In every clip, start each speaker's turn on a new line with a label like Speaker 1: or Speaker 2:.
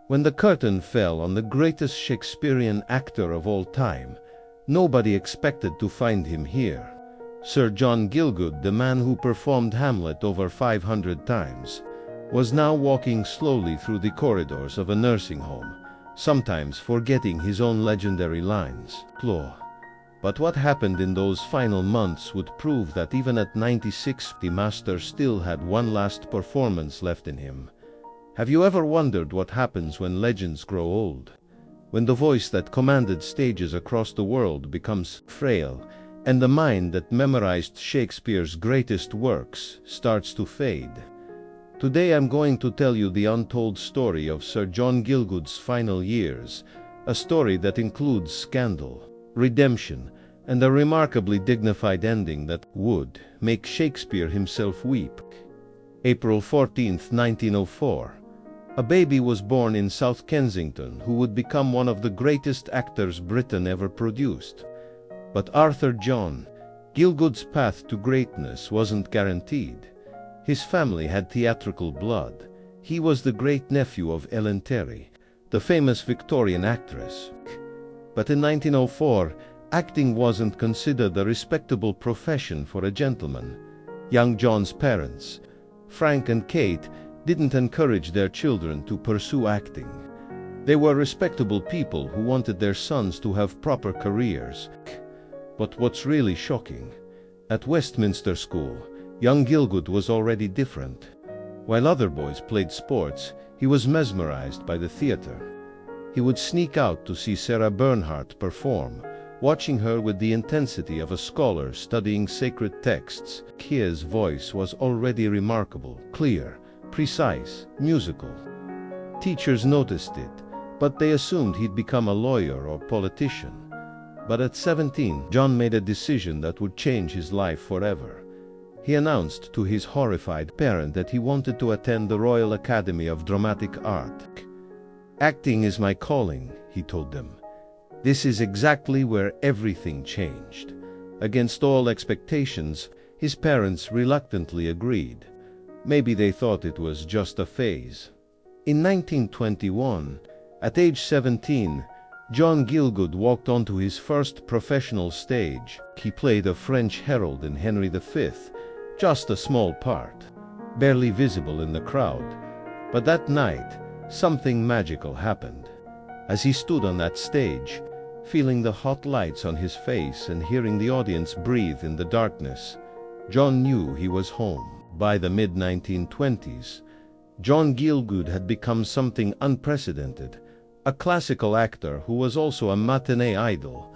Speaker 1: When the curtain fell on the greatest Shakespearean actor of all time, nobody expected to find him here. Sir John Gielgud, the man who performed Hamlet over 500 times, was now walking slowly through the corridors of a nursing home, sometimes forgetting his own legendary lines. But what happened in those final months would prove that even at 96, the master still had one last performance left in him. Have you ever wondered what happens when legends grow old? When the voice that commanded stages across the world becomes frail, and the mind that memorized Shakespeare's greatest works starts to fade? Today I'm going to tell you the untold story of Sir John Gielgud's final years, a story that includes scandal, redemption, and a remarkably dignified ending that would make Shakespeare himself weep. April 14, 1904. A baby was born in South Kensington who would become one of the greatest actors Britain ever produced. But Arthur John Gielgud's path to greatness wasn't guaranteed. His family had theatrical blood. He was the great-nephew of Ellen Terry, the famous Victorian actress. But in 1904, acting wasn't considered a respectable profession for a gentleman. Young John's parents, Frank and Kate, didn't encourage their children to pursue acting. They were respectable people who wanted their sons to have proper careers. But what's really shocking, at Westminster School, young Gielgud was already different. While other boys played sports, he was mesmerized by the theater. He would sneak out to see Sarah Bernhardt perform, watching her with the intensity of a scholar studying sacred texts. His voice was already remarkable, clear, precise, musical. Teachers noticed it, but they assumed he'd become a lawyer or politician. But at 17, John made a decision that would change his life forever. He announced to his horrified parents that he wanted to attend the Royal Academy of Dramatic Art. "Acting is my calling," he told them. This is exactly where everything changed. Against all expectations, his parents reluctantly agreed. Maybe they thought it was just a phase. In 1921, at age 17, John Gielgud walked onto his first professional stage. He played a French herald in Henry V, just a small part, barely visible in the crowd. But that night, something magical happened. As he stood on that stage, feeling the hot lights on his face and hearing the audience breathe in the darkness, John knew he was home. By the mid-1920s, John Gielgud had become something unprecedented, a classical actor who was also a matinee idol.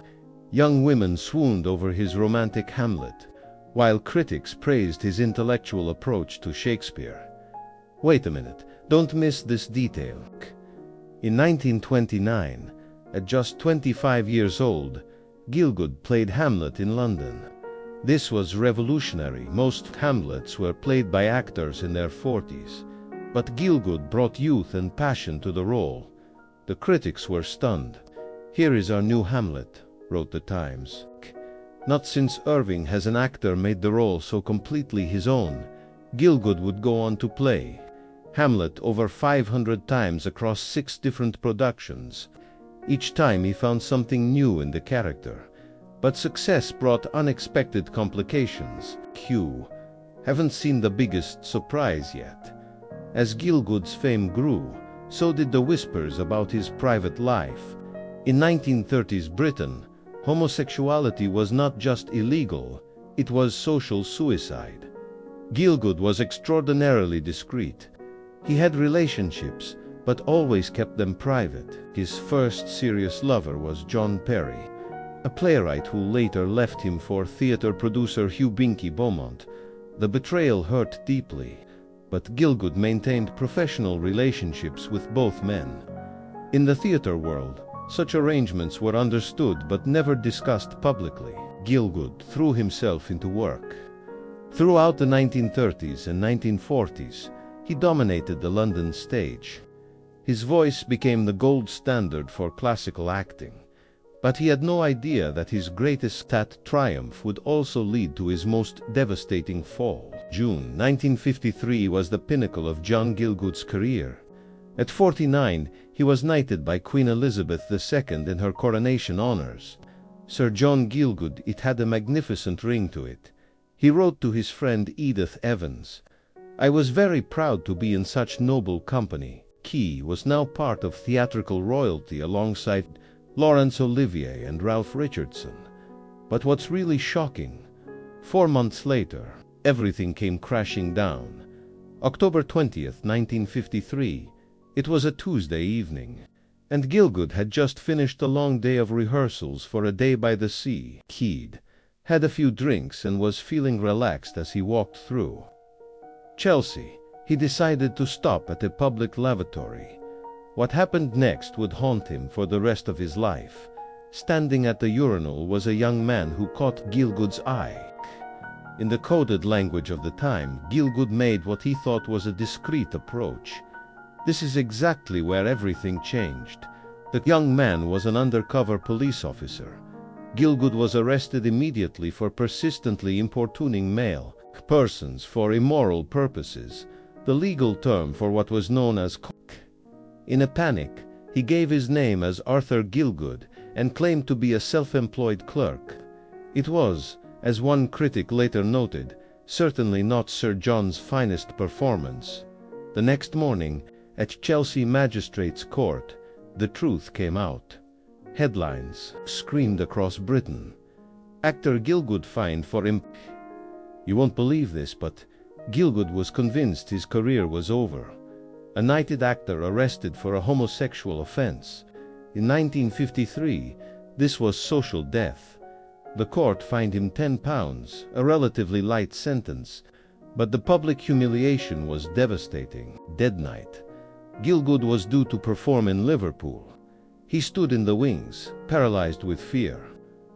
Speaker 1: Young women swooned over his romantic Hamlet, while critics praised his intellectual approach to Shakespeare. Wait a minute, don't miss this detail. In 1929, at just 25 years old, Gielgud played Hamlet in London. This was revolutionary. Most Hamlets were played by actors in their 40s. But Gielgud brought youth and passion to the role. The critics were stunned. "Here is our new Hamlet," wrote the Times. Not since Irving has an actor made the role so completely his own. Gielgud would go on to play Hamlet over 500 times across 6 different productions. Each time he found something new in the character. But success brought unexpected complications. Haven't seen the biggest surprise yet. As Gielgud's fame grew, so did the whispers about his private life. In 1930s Britain, homosexuality was not just illegal, it was social suicide. Gielgud was extraordinarily discreet. He had relationships, but always kept them private. His first serious lover was John Perry, a playwright who later left him for theater producer Hugh Binkie Beaumont. The betrayal hurt deeply, but Gielgud maintained professional relationships with both men. In the theater world, such arrangements were understood but never discussed publicly. Gielgud threw himself into work. Throughout the 1930s and 1940s, he dominated the London stage. His voice became the gold standard for classical acting. But he had no idea that his greatest triumph would also lead to his most devastating fall. June 1953 was the pinnacle of John Gielgud's career. At 49, he was knighted by Queen Elizabeth II in her coronation honors. Sir John Gielgud, it had a magnificent ring to it. He wrote to his friend Edith Evans, "I was very proud to be in such noble company." Key was now part of theatrical royalty alongside Laurence Olivier and Ralph Richardson. But what's really shocking, 4 months later, everything came crashing down. October 20th, 1953. It was a Tuesday evening, and Gielgud had just finished a long day of rehearsals for A Day by the Sea. He'd had a few drinks and was feeling relaxed as he walked through Chelsea. He decided to stop at a public lavatory. What happened next would haunt him for the rest of his life. Standing at the urinal was a young man who caught Gielgud's eye. In the coded language of the time, Gielgud made what he thought was a discreet approach. This is exactly where everything changed. The young man was an undercover police officer. Gielgud was arrested immediately for persistently importuning male persons for immoral purposes, the legal term for what was known as cock. In a panic, he gave his name as Arthur Gielgud and claimed to be a self-employed clerk. It was, as one critic later noted, certainly not Sir John's finest performance. The next morning, at Chelsea Magistrates' Court, the truth came out. Headlines screamed across Britain. Actor Gielgud fined for You won't believe this, but Gielgud was convinced his career was over. A knighted actor arrested for a homosexual offense. In 1953, this was social death. The court fined him £10, a relatively light sentence, but the public humiliation was devastating. Dead night. Gielgud was due to perform in Liverpool. He stood in the wings, paralyzed with fear.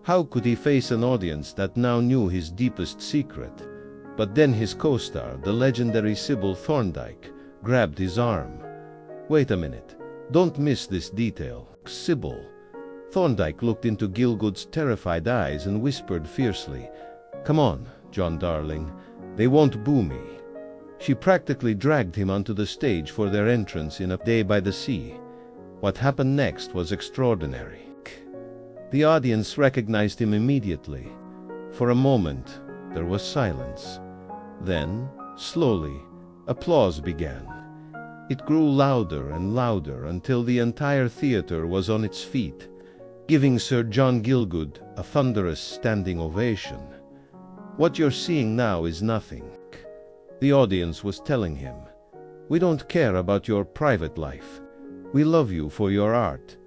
Speaker 1: How could he face an audience that now knew his deepest secret? But then his co-star, the legendary Sybil Thorndike, grabbed his arm. Wait a minute, don't miss this detail. Sybil. Thorndike looked into Gielgud's terrified eyes and whispered fiercely, "Come on, John darling, they won't boo me." She practically dragged him onto the stage for their entrance in A Day by the Sea. What happened next was extraordinary. The audience recognized him immediately. For a moment, there was silence. Then, slowly, applause began. It grew louder and louder until the entire theater was on its feet, giving Sir John Gielgud a thunderous standing ovation. "What you're seeing now is nothing," the audience was telling him. "We don't care about your private life. We love you for your art."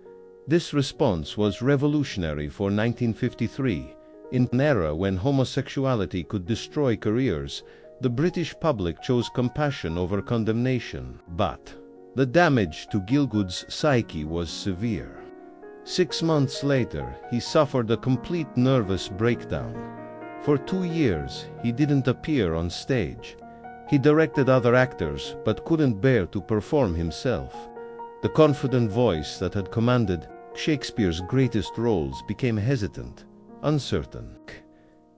Speaker 1: This response was revolutionary for 1953. In an era when homosexuality could destroy careers, the British public chose compassion over condemnation. But the damage to Gielgud's psyche was severe. 6 months later, he suffered a complete nervous breakdown. For 2 years, he didn't appear on stage. He directed other actors, but couldn't bear to perform himself. The confident voice that had commanded Shakespeare's greatest roles became hesitant, uncertain.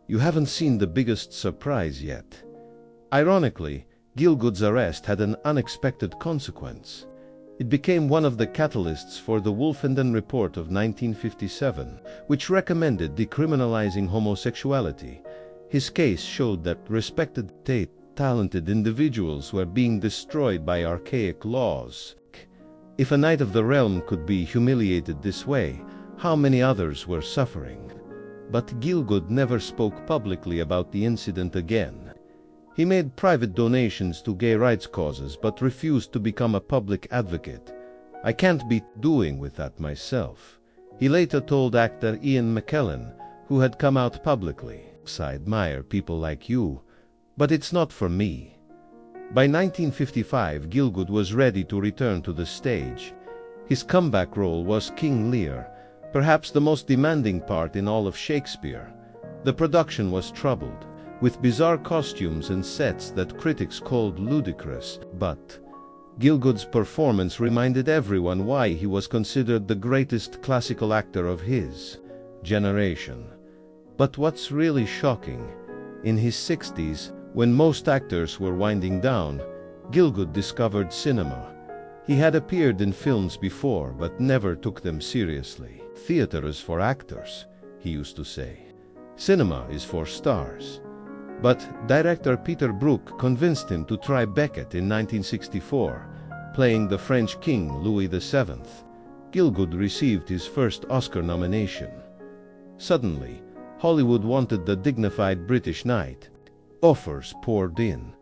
Speaker 1: You haven't seen the biggest surprise yet. Ironically, Gielgud's arrest had an unexpected consequence. It became one of the catalysts for the Wolfenden Report of 1957, which recommended decriminalizing homosexuality. His case showed that respected, talented individuals were being destroyed by archaic laws. If a knight of the realm could be humiliated this way, how many others were suffering? But Gielgud never spoke publicly about the incident again. He made private donations to gay rights causes but refused to become a public advocate. "I can't be doing with that myself," he later told actor Ian McKellen, who had come out publicly. "I admire people like you, but it's not for me." By 1955, Gielgud was ready to return to the stage. His comeback role was King Lear, perhaps the most demanding part in all of Shakespeare. The production was troubled, with bizarre costumes and sets that critics called ludicrous, but Gielgud's performance reminded everyone why he was considered the greatest classical actor of his generation. But what's really shocking, in his 60s, when most actors were winding down, Gielgud discovered cinema. He had appeared in films before, but never took them seriously. "Theater is for actors," he used to say. "Cinema is for stars." But director Peter Brook convinced him to try Becket in 1964, playing the French king Louis VII. Gielgud received his first Oscar nomination. Suddenly, Hollywood wanted the dignified British knight. Offers poured in.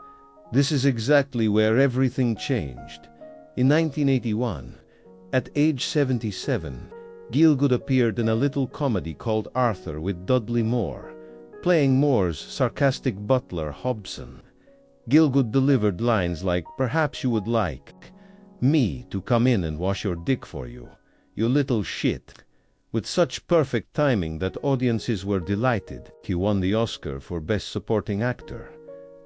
Speaker 1: This is exactly where everything changed. In 1981, at age 77, Gielgud appeared in a little comedy called Arthur with Dudley Moore, playing Moore's sarcastic butler Hobson. Gielgud delivered lines like, "Perhaps you would like me to come in and wash your dick for you, you little shit," with such perfect timing that audiences were delighted. He won the Oscar for Best Supporting Actor.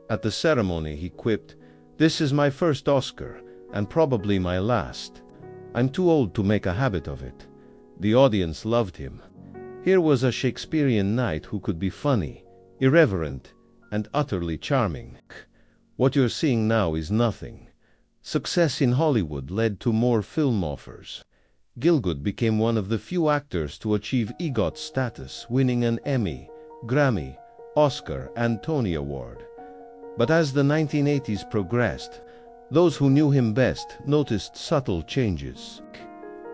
Speaker 1: At the ceremony he quipped, "This is my first Oscar, and probably my last. I'm too old to make a habit of it." The audience loved him. Here was a Shakespearean knight who could be funny, irreverent, and utterly charming. What you're seeing now is nothing. Success in Hollywood led to more film offers. Gielgud became one of the few actors to achieve EGOT status, winning an Emmy, Grammy, Oscar, and Tony Award. But as the 1980s progressed, those who knew him best noticed subtle changes.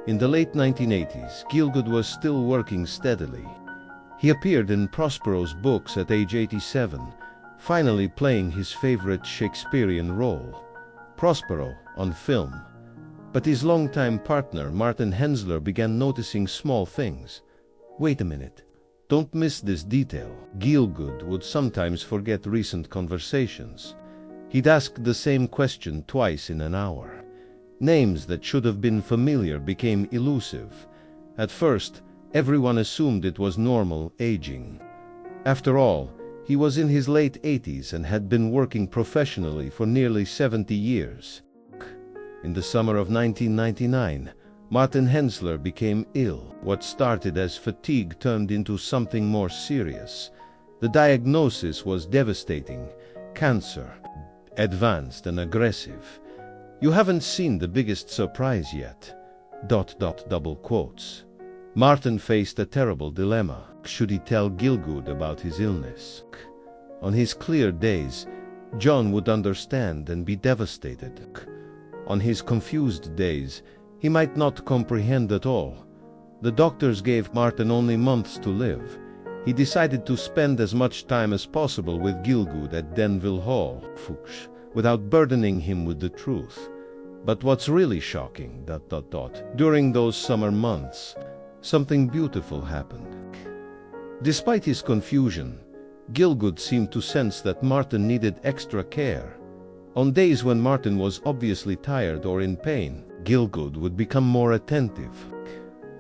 Speaker 1: In the late 1980s, Gielgud was still working steadily. He appeared in Prospero's books at age 87, finally playing his favorite Shakespearean role, Prospero, on film. But his longtime partner, Martin Hensler, began noticing small things. "Wait a minute. Don't miss this detail." Gielgud would sometimes forget recent conversations. He'd ask the same question twice in an hour. Names that should have been familiar became elusive. At first, everyone assumed it was normal aging. After all, he was in his late 80s and had been working professionally for nearly 70 years. In the summer of 1999, Martin Hensler became ill. What started as fatigue turned into something more serious. The diagnosis was devastating: cancer, advanced and aggressive. "You haven't seen the biggest surprise yet." ... double quotes. Martin faced a terrible dilemma. Should he tell Gielgud about his illness? On his clear days, John would understand and be devastated. On his confused days, he might not comprehend at all. The doctors gave Martin only months to live. He decided to spend as much time as possible with Gielgud at Denville Hall, without burdening him with the truth. But what's really shocking, during those summer months, something beautiful happened. Despite his confusion, Gielgud seemed to sense that Martin needed extra care. On days when Martin was obviously tired or in pain, Gielgud would become more attentive,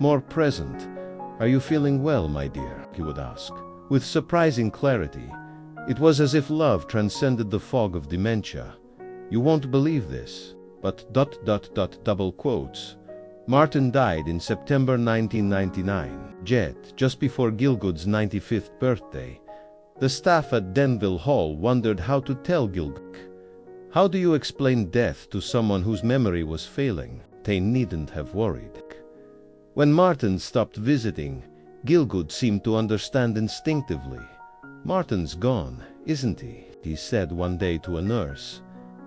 Speaker 1: more present. "Are you feeling well, my dear?" he would ask. With surprising clarity, it was as if love transcended the fog of dementia. "You won't believe this, but ... double quotes. Martin died in September 1999, just before Gielgud's 95th birthday. The staff at Denville Hall wondered how to tell Gielgud. How do you explain death to someone whose memory was failing? They needn't have worried. When Martin stopped visiting, Gielgud seemed to understand instinctively. "Martin's gone, isn't he?" he said one day to a nurse.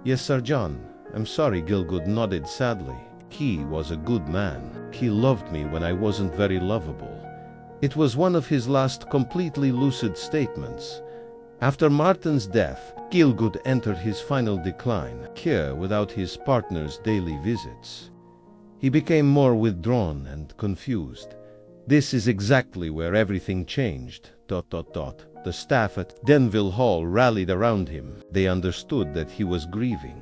Speaker 1: "Yes, Sir John. I'm sorry," Gielgud nodded sadly. "He was a good man. He loved me when I wasn't very lovable." It was one of his last completely lucid statements. After Martin's death, Gielgud entered his final decline, here without his partner's daily visits. He became more withdrawn and confused. This is exactly where everything changed. ... The staff at Denville Hall rallied around him. They understood that he was grieving,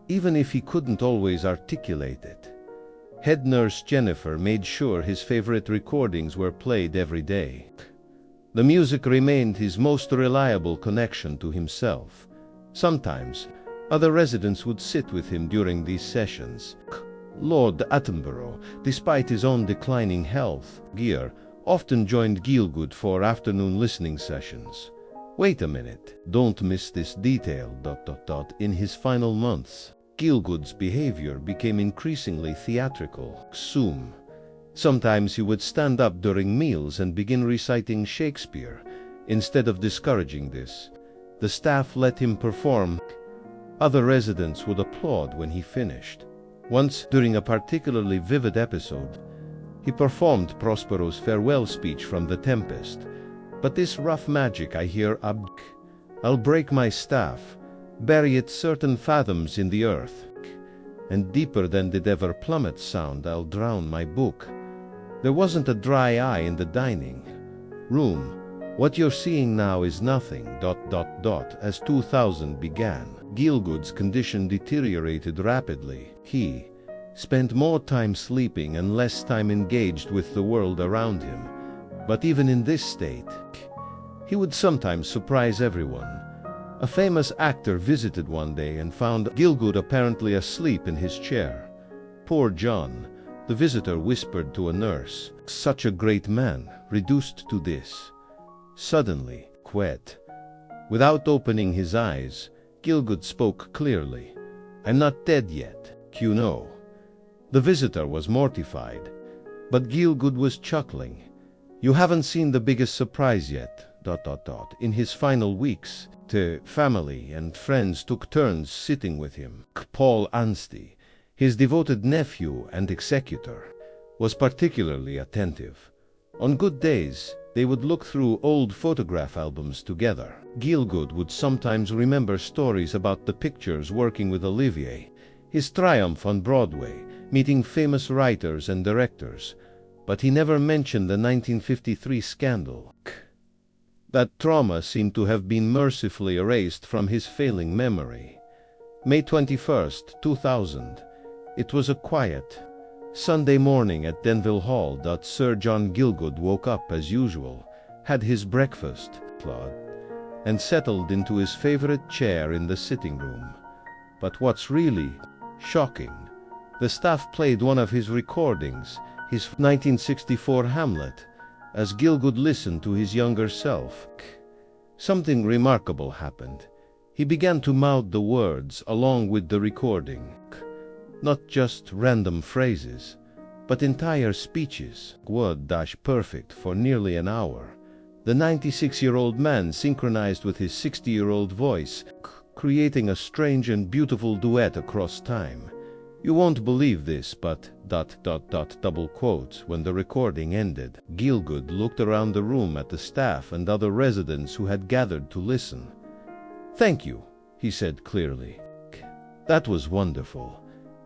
Speaker 1: even if he couldn't always articulate it. Head nurse Jennifer made sure his favorite recordings were played every day. The music remained his most reliable connection to himself. Sometimes, other residents would sit with him during these sessions. Lord Attenborough, despite his own declining health, often joined Gielgud for afternoon listening sessions. Wait a minute, don't miss this detail. In his final months, Gielgud's behavior became increasingly theatrical. Sometimes he would stand up during meals and begin reciting Shakespeare. Instead of discouraging this, the staff let him perform. Other residents would applaud when he finished. Once, during a particularly vivid episode, he performed Prospero's farewell speech from The Tempest. But this rough magic I hear, I'll break my staff, bury it certain fathoms in the earth, and deeper than did ever plummet's sound I'll drown my book. There wasn't a dry eye in the dining room. What you're seeing now is nothing, as 2000 began. Gielgud's condition deteriorated rapidly. He spent more time sleeping and less time engaged with the world around him. But even in this state, he would sometimes surprise everyone. A famous actor visited one day and found Gielgud apparently asleep in his chair. Poor John, the visitor whispered to a nurse. Such a great man, reduced to this. Suddenly, without opening his eyes, Gielgud spoke clearly. I'm not dead yet, you know. The visitor was mortified, but Gielgud was chuckling. You haven't seen the biggest surprise yet, In his final weeks, the family and friends took turns sitting with him. Paul Anstey, his devoted nephew and executor, was particularly attentive. On good days, they would look through old photograph albums together. Gielgud would sometimes remember stories about the pictures working with Olivier, his triumph on Broadway, meeting famous writers and directors, but he never mentioned the 1953 scandal. That trauma seemed to have been mercifully erased from his failing memory. May 21st, 2000. It was a quiet Sunday morning at Denville Hall. Sir John Gielgud woke up as usual, had his breakfast, and settled into his favorite chair in the sitting room. But what's really shocking, the staff played one of his recordings, his 1964 Hamlet, as Gielgud listened to his younger self. Something remarkable happened. He began to mouth the words along with the recording. Not just random phrases, but entire speeches, word-perfect for nearly an hour. The 96-year-old man synchronized with his 60-year-old voice, creating a strange and beautiful duet across time. You won't believe this, but ... double quotes. When the recording ended, Gielgud looked around the room at the staff and other residents who had gathered to listen. Thank you, he said clearly. That was wonderful.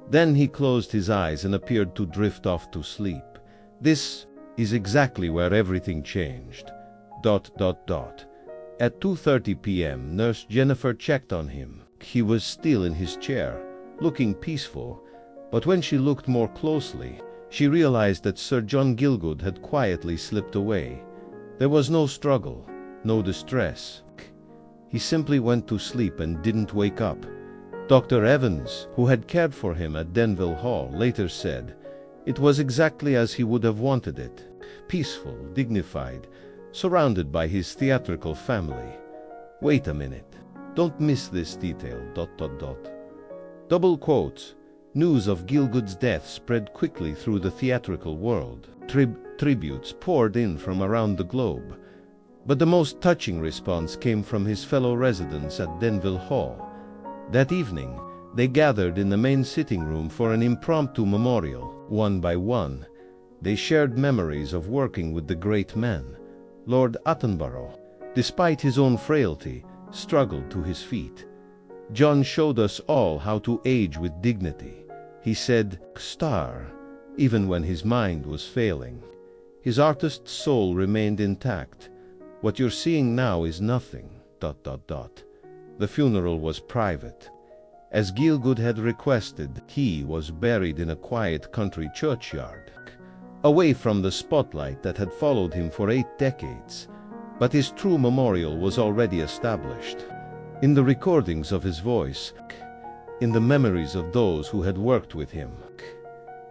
Speaker 1: Then he closed his eyes and appeared to drift off to sleep. This is exactly where everything changed. At 2:30 p.m., Nurse Jennifer checked on him. He was still in his chair, looking peaceful, but when she looked more closely, she realized that Sir John Gielgud had quietly slipped away. There was no struggle, no distress. He simply went to sleep and didn't wake up. Dr. Evans, who had cared for him at Denville Hall, later said, it was exactly as he would have wanted it, peaceful, dignified, surrounded by his theatrical family. Wait a minute, don't miss this detail, ... Double quotes. News of Gielgud's death spread quickly through the theatrical world. Tributes poured in from around the globe. But the most touching response came from his fellow residents at Denville Hall. That evening, they gathered in the main sitting room for an impromptu memorial. One by one, they shared memories of working with the great man. Lord Attenborough, despite his own frailty, struggled to his feet. John showed us all how to age with dignity. He said, "Star," even when his mind was failing. His artist's soul remained intact. What you're seeing now is nothing, ... The funeral was private. As Gielgud had requested, he was buried in a quiet country churchyard, away from the spotlight that had followed him for 8 decades. But his true memorial was already established. In the recordings of his voice, in the memories of those who had worked with him,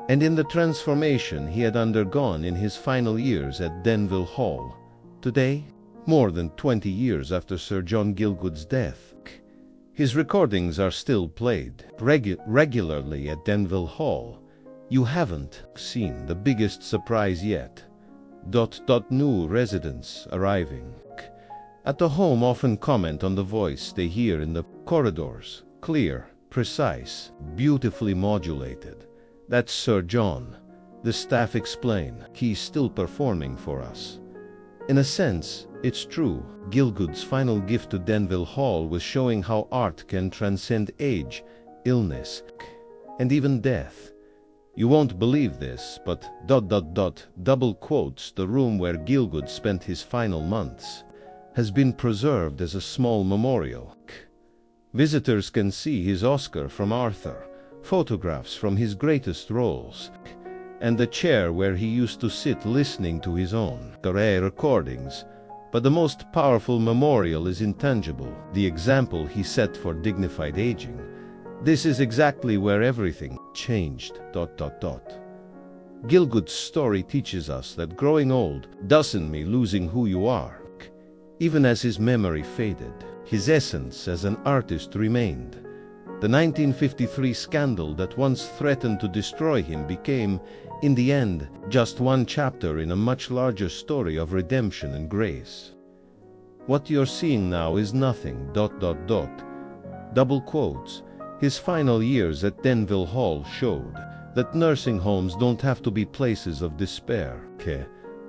Speaker 1: and in the transformation he had undergone in his final years at Denville Hall. Today, more than 20 years after Sir John Gielgud's death, His recordings are still played regularly at Denville Hall. You haven't seen the biggest surprise yet. New residents arriving at the home often comment on the voice they hear in the corridors. Clear, precise, beautifully modulated. That's Sir John. The staff explain he's still performing for us. In a sense, it's true. Gielgud's final gift to Denville Hall was showing how art can transcend age, illness, and even death. You won't believe this, but ... double quotes, the room where Gielgud spent his final months has been preserved as a small memorial. Visitors can see his Oscar from Arthur, photographs from his greatest roles, and the chair where he used to sit listening to his own recordings. But the most powerful memorial is intangible, the example he set for dignified aging. This is exactly where everything changed. Gielgud's story teaches us that growing old doesn't mean losing who you are. Even as his memory faded, his essence as an artist remained. The 1953 scandal that once threatened to destroy him became, in the end, just one chapter in a much larger story of redemption and grace. What you're seeing now is nothing. Double quotes. His final years at Denville Hall showed that nursing homes don't have to be places of despair.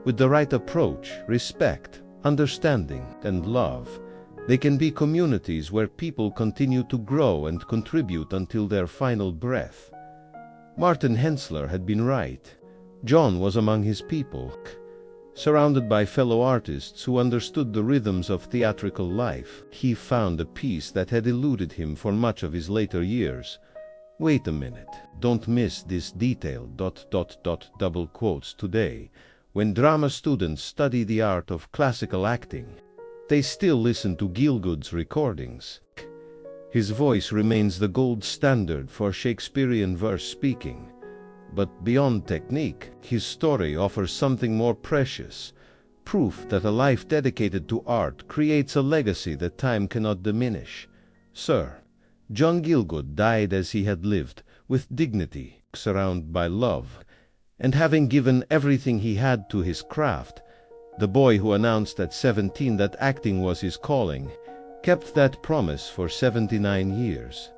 Speaker 1: With the right approach, respect, understanding, and love, they can be communities where people continue to grow and contribute until their final breath. Martin Hensler had been right. John was among his people, surrounded by fellow artists who understood the rhythms of theatrical life. He found a peace that had eluded him for much of his later years. Wait a minute, don't miss this detail. Double quotes. Today, when drama students study the art of classical acting, they still listen to Gielgud's recordings. His voice remains the gold standard for Shakespearean verse speaking. But beyond technique, his story offers something more precious, proof that a life dedicated to art creates a legacy that time cannot diminish. Sir John Gielgud died as he had lived, with dignity, surrounded by love, and having given everything he had to his craft. The boy who announced at 17 that acting was his calling kept that promise for 79 years.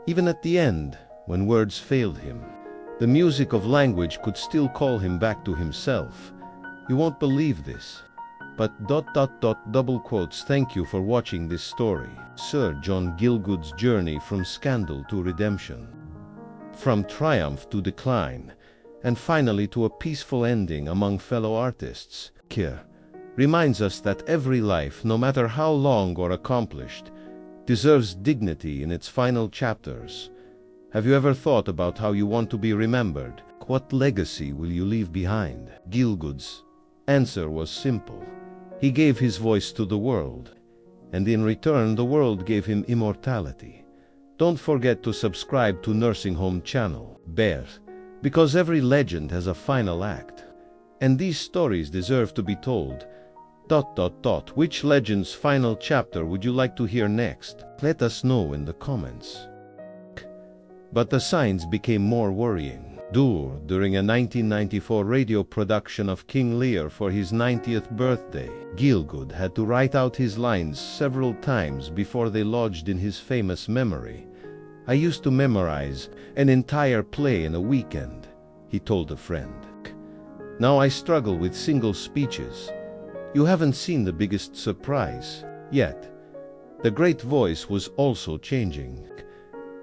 Speaker 1: Even at the end, when words failed him, the music of language could still call him back to himself. You won't believe this, but ... double quotes. Thank you for watching this story. Sir John Gielgud's journey from scandal to redemption, from triumph to decline, and finally to a peaceful ending among fellow artists, reminds us that every life, no matter how long or accomplished, deserves dignity in its final chapters. Have you ever thought about how you want to be remembered? What legacy will you leave behind? Gielgud's answer was simple. He gave his voice to the world, and in return the world gave him immortality. Don't forget to subscribe to Nursing Home channel, because every legend has a final act, and these stories deserve to be told. Which legend's final chapter would you like to hear next? Let us know in the comments. But the signs became more worrying. During a 1994 radio production of King Lear for his 90th birthday, Gielgud had to write out his lines several times before they lodged in his famous memory. "I used to memorize an entire play in a weekend," he told a friend. "Now I struggle with single speeches." You haven't seen the biggest surprise yet. The great voice was also changing.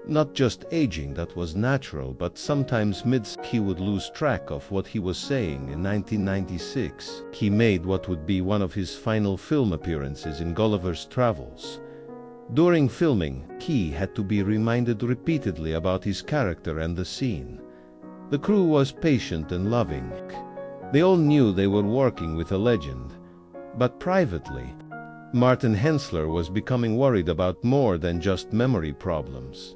Speaker 1: Not just aging, that was natural, but sometimes he would lose track of what he was saying. In 1996, he made what would be one of his final film appearances in Gulliver's Travels. During filming, he had to be reminded repeatedly about his character and the scene. The crew was patient and loving. They all knew they were working with a legend. But privately, Martin Hensler was becoming worried about more than just memory problems.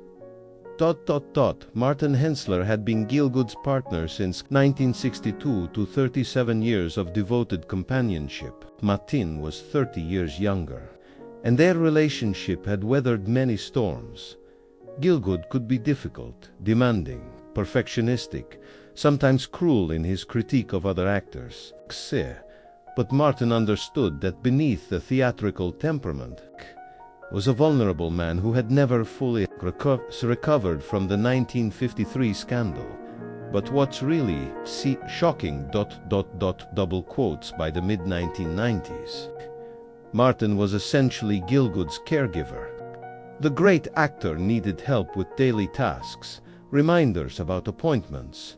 Speaker 1: Martin Hensler had been Gielgud's partner since 1962 to 37 years of devoted companionship. Martin was 30 years younger, and their relationship had weathered many storms. Gielgud could be difficult, demanding, perfectionistic, sometimes cruel in his critique of other actors. But Martin understood that beneath the theatrical temperament was a vulnerable man who had never fully recovered from the 1953 scandal. But what's really shocking ... double quotes by the mid-1990s. Martin was essentially Gielgud's caregiver. The great actor needed help with daily tasks, reminders about appointments,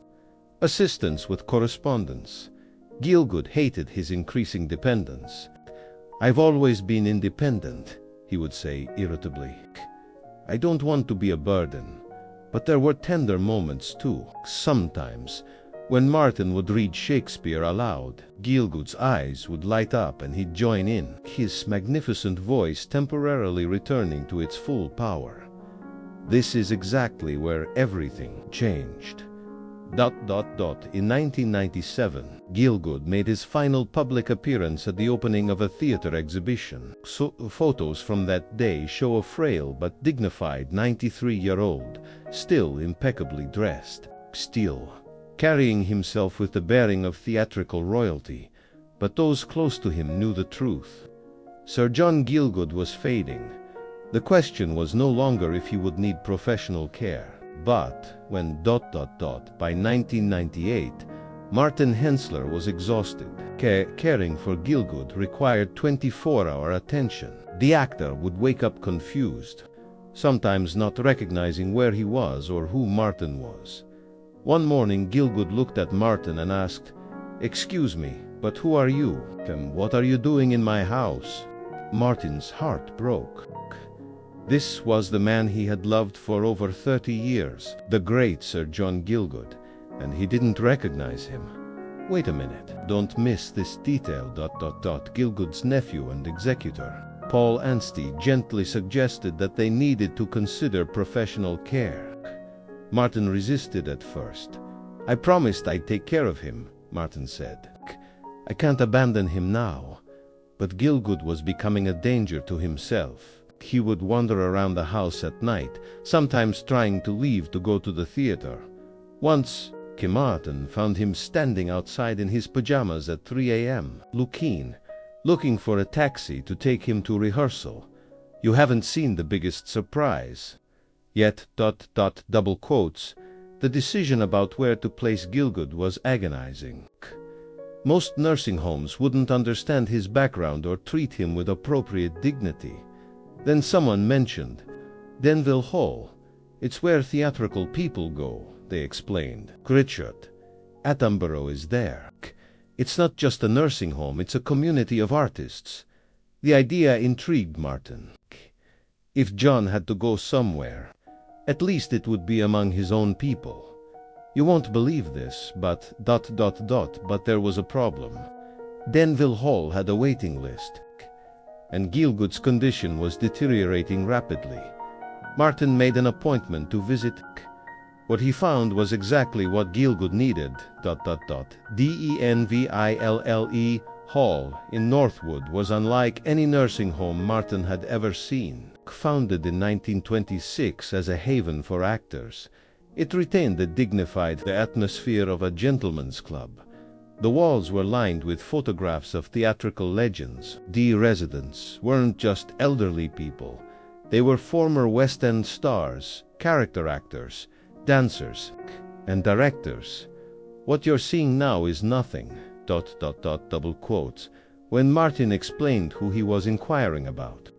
Speaker 1: assistance with correspondence. Gielgud hated his increasing dependence. "I've always been independent," he would say irritably. "I don't want to be a burden." But there were tender moments too. Sometimes, when Martin would read Shakespeare aloud, Gielgud's eyes would light up and he'd join in, his magnificent voice temporarily returning to its full power. This is exactly where everything changed. In 1997, Gielgud made his final public appearance at the opening of a theater exhibition. Photos from that day show a frail but dignified 93-year-old, still impeccably dressed, still carrying himself with the bearing of theatrical royalty. But those close to him knew the truth. Sir John Gielgud was fading. The question was no longer if he would need professional care. But when ... by 1998, Martin Hensler was exhausted. Caring for Gielgud required 24-hour attention. The actor would wake up confused, sometimes not recognizing where he was or who Martin was. One morning Gielgud looked at Martin and asked, "Excuse me, but who are you? What are you doing in my house?" Martin's heart broke. This was the man he had loved for over 30 years, the great Sir John Gielgud, and he didn't recognize him. Wait a minute, don't miss this detail. Gielgud's nephew and executor, Paul Anstey, gently suggested that they needed to consider professional care. Martin resisted at first. "I promised I'd take care of him," Martin said. "I can't abandon him now." But Gielgud was becoming a danger to himself. He would wander around the house at night, sometimes trying to leave to go to the theater. Once, Martin found him standing outside in his pajamas at 3 a.m., looking for a taxi to take him to rehearsal. "You haven't seen the biggest surprise." Yet, ... double quotes, the decision about where to place Gielgud was agonizing. Most nursing homes wouldn't understand his background or treat him with appropriate dignity. Then someone mentioned Denville Hall. "It's where theatrical people go," they explained. "Richard Attenborough is there. It's not just a nursing home, it's a community of artists." The idea intrigued Martin. If John had to go somewhere, at least it would be among his own people. "You won't believe this, but ... but there was a problem. Denville Hall had a waiting list, and Gielgud's condition was deteriorating rapidly. Martin made an appointment to visit. What he found was exactly what Gielgud needed. ... Denville Hall in Northwood was unlike any nursing home Martin had ever seen. Founded in 1926 as a haven for actors, it retained the dignified atmosphere of a gentleman's club. The walls were lined with photographs of theatrical legends. The residents weren't just elderly people. They were former West End stars, character actors, dancers, and directors. "What you're seeing now is nothing." ... double quotes, when Martin explained who he was inquiring about.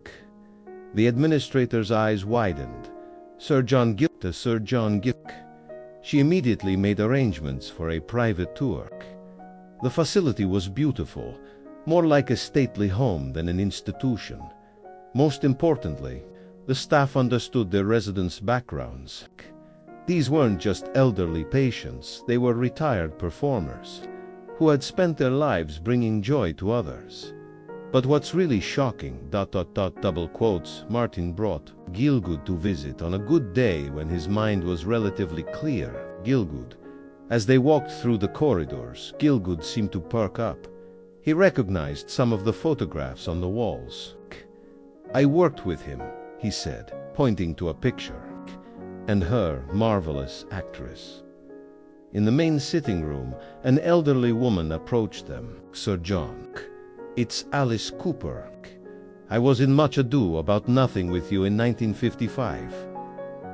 Speaker 1: The administrator's eyes widened. Sir John Gielgud. She immediately made arrangements for a private tour. The facility was beautiful, more like a stately home than an institution. Most importantly, the staff understood their residents' backgrounds. These weren't just elderly patients, they were retired performers who had spent their lives bringing joy to others. But what's really shocking, ... double quotes, Martin brought Gielgud to visit on a good day when his mind was relatively clear. Gielgud. As they walked through the corridors, Gielgud seemed to perk up. He recognized some of the photographs on the walls. I worked with him, he said, pointing to a picture, and her marvelous actress. In the main sitting room, an elderly woman approached them. Sir John, it's Alice Cooper. I was in Much Ado About Nothing with you in 1955.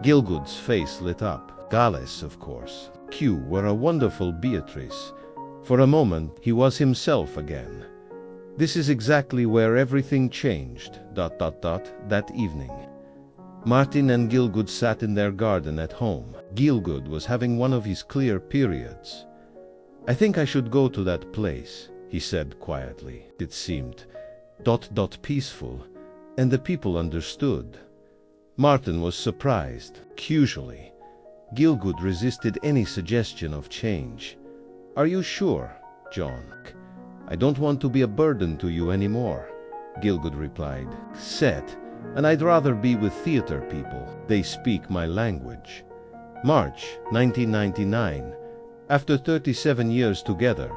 Speaker 1: Gielgud's face lit up. Alice, of course. You were a wonderful Beatrice. For a moment, he was himself again. This is exactly where everything changed, ... that evening. Martin and Gielgud sat in their garden at home. Gielgud was having one of his clear periods. I think I should go to that place, he said quietly. It seemed ... peaceful, and the people understood. Martin was surprised. Usually, Gielgud resisted any suggestion of change. Are you sure, John? I don't want to be a burden to you anymore, Gielgud replied. Set, and I'd rather be with theater people. They speak my language. March 1999. After 37 years together,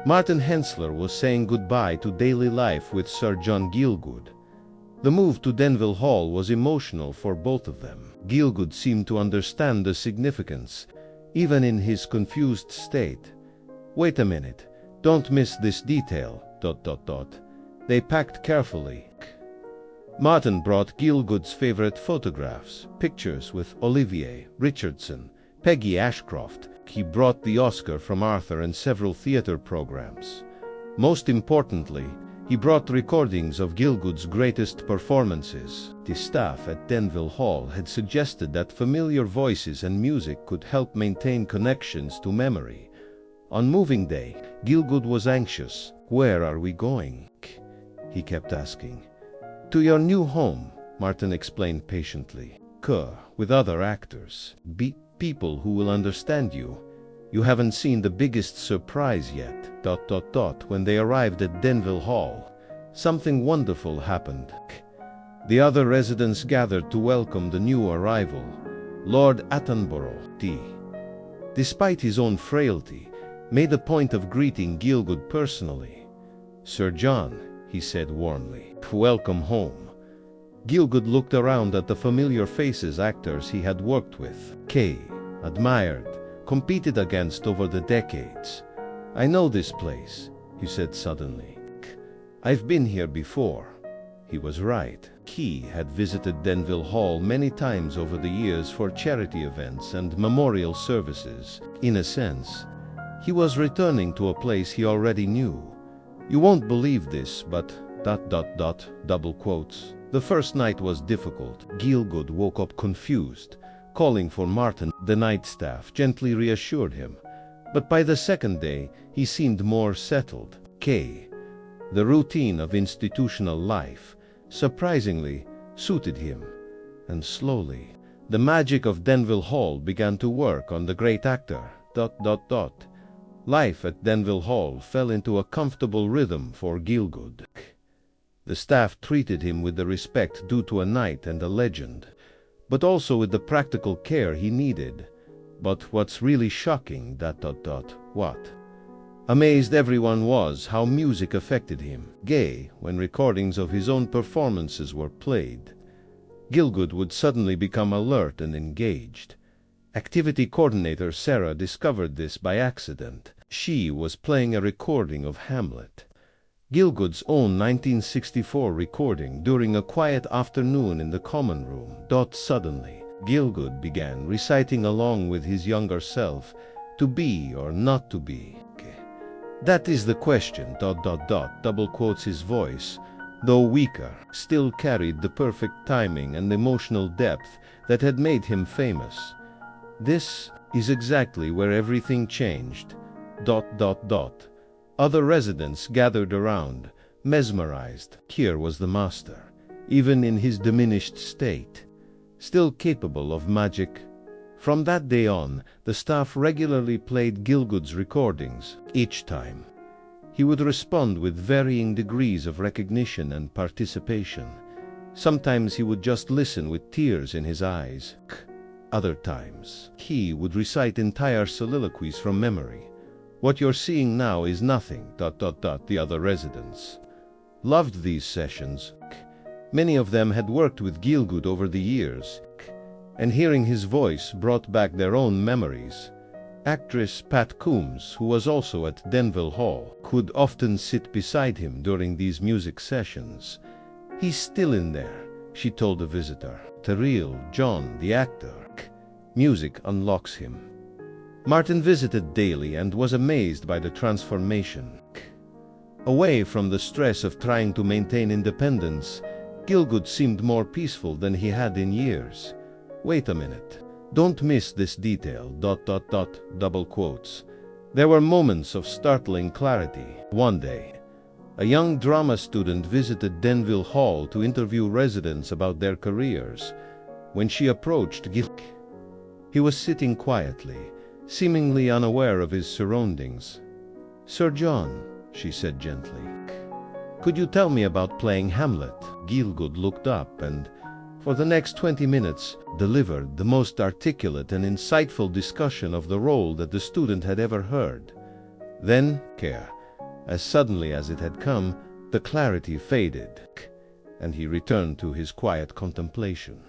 Speaker 1: Martin Hensler was saying goodbye to daily life with Sir John Gielgud. The move to Denville Hall was emotional for both of them. Gielgud seemed to understand the significance, even in his confused state. Wait a minute, don't miss this detail, ... They packed carefully. Martin brought Gielgud's favorite photographs, pictures with Olivier, Richardson, Peggy Ashcroft. He brought the Oscar from Arthur and several theater programs. Most importantly, he brought recordings of Gielgud's greatest performances. The staff at Denville Hall had suggested that familiar voices and music could help maintain connections to memory. On moving day, Gielgud was anxious. Where are we going? He kept asking. To your new home, Martin explained patiently. With other actors. People who will understand you. You haven't seen the biggest surprise yet. ... When they arrived at Denville Hall, something wonderful happened. The other residents gathered to welcome the new arrival, Lord Attenborough, T. Despite his own frailty, made a point of greeting Gielgud personally. Sir John, he said warmly, welcome home. Gielgud looked around at the familiar faces actors he had worked with, admired, competed against over the decades. I know this place, he said suddenly. I've been here before. He was right. He had visited Denville Hall many times over the years for charity events and memorial services. In a sense, he was returning to a place he already knew. You won't believe this, but ... double quotes. The first night was difficult. Gielgud woke up confused, calling for Martin. The night staff gently reassured him. But by the second day, he seemed more settled. The routine of institutional life, surprisingly, suited him. And slowly, the magic of Denville Hall began to work on the great actor. ... Life at Denville Hall fell into a comfortable rhythm for Gielgud. The staff treated him with the respect due to a knight and a legend, but also with the practical care he needed. But what's really shocking, ... what? Amazed everyone was how music affected him. When recordings of his own performances were played, Gielgud would suddenly become alert and engaged. Activity coordinator Sarah discovered this by accident. She was playing a recording of Hamlet, Gielgud's own 1964 recording, during a quiet afternoon in the common room. Suddenly, Gielgud began reciting along with his younger self, to be or not to be. That is the question, ... double quotes. His voice, though weaker, still carried the perfect timing and emotional depth that had made him famous. This is exactly where everything changed. ... Other residents gathered around, mesmerized. Here was the master, even in his diminished state, still capable of magic. From that day on, the staff regularly played Gielgud's recordings. Each time, he would respond with varying degrees of recognition and participation. Sometimes he would just listen with tears in his eyes. Other times, he would recite entire soliloquies from memory. What you're seeing now is nothing. The other residents loved these sessions. Many of them had worked with Gielgud over the years, and hearing his voice brought back their own memories. Actress Pat Coombs, who was also at Denville Hall, could often sit beside him during these music sessions. "He's still in there," she told a visitor. "The real John, the actor. Music unlocks him." Martin visited daily and was amazed by the transformation. Away from the stress of trying to maintain independence, Gielgud seemed more peaceful than he had in years. "Wait a minute. Don't miss this detail, ... double quotes. There were moments of startling clarity. One day, a young drama student visited Denville Hall to interview residents about their careers. When she approached Gielgud, he was sitting quietly, seemingly unaware of his surroundings. "Sir John," she said gently, "could you tell me about playing Hamlet?" Gielgud looked up and, for the next 20 minutes, delivered the most articulate and insightful discussion of the role that the student had ever heard. Then, as suddenly as it had come, the clarity faded, and he returned to his quiet contemplation.